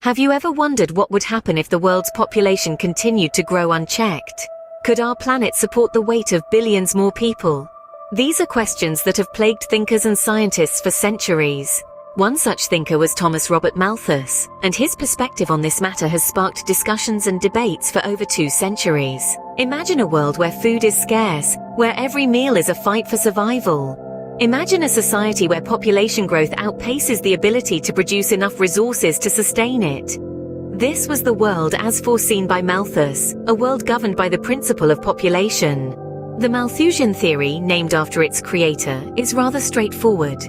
Have you ever wondered what would happen if the world's population continued to grow unchecked? Could our planet support the weight of billions more people? These are questions that have plagued thinkers and scientists for centuries. One such thinker was Thomas Robert Malthus, and his perspective on this matter has sparked discussions and debates for over 2 centuries. Imagine a world where food is scarce, where every meal is a fight for survival. Imagine a society where population growth outpaces the ability to produce enough resources to sustain it. This was the world as foreseen by Malthus, a world governed by the principle of population. The Malthusian theory, named after its creator, is rather straightforward.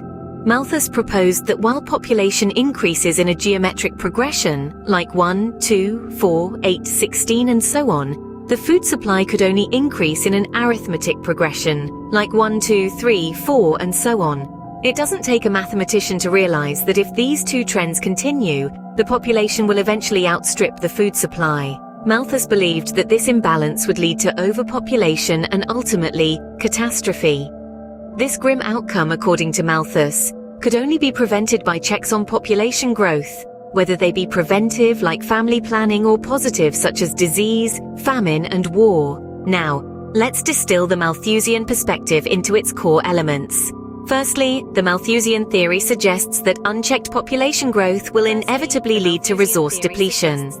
Malthus proposed that while population increases in a geometric progression, like 1, 2, 4, 8, 16 and so on, the food supply could only increase in an arithmetic progression, like 1, 2, 3, 4 and so on. It doesn't take a mathematician to realize that if these 2 trends continue, the population will eventually outstrip the food supply. Malthus believed that this imbalance would lead to overpopulation and ultimately, catastrophe. This grim outcome, according to Malthus, could only be prevented by checks on population growth, whether they be preventive like family planning or positive such as disease, famine and war. Now, let's distill the Malthusian perspective into its core elements. Firstly, the Malthusian theory suggests that unchecked population growth will inevitably lead to resource depletion.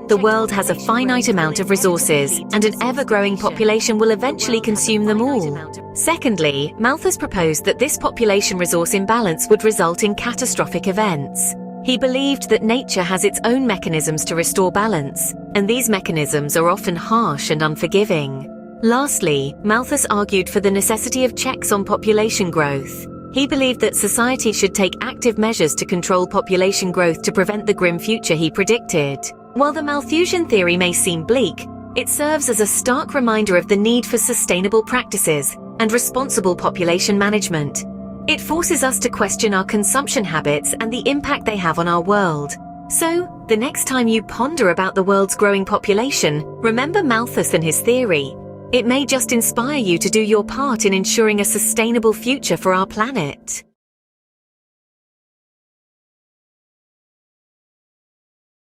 The world has a finite amount of resources, and an ever-growing population will eventually consume them all. Secondly, Malthus proposed that this population-resource imbalance would result in catastrophic events. He believed that nature has its own mechanisms to restore balance, and these mechanisms are often harsh and unforgiving. Lastly, Malthus argued for the necessity of checks on population growth. He believed that society should take active measures to control population growth to prevent the grim future he predicted. While the Malthusian theory may seem bleak, it serves as a stark reminder of the need for sustainable practices and responsible population management. It forces us to question our consumption habits and the impact they have on our world. So, the next time you ponder about the world's growing population, remember Malthus and his theory. It may just inspire you to do your part in ensuring a sustainable future for our planet.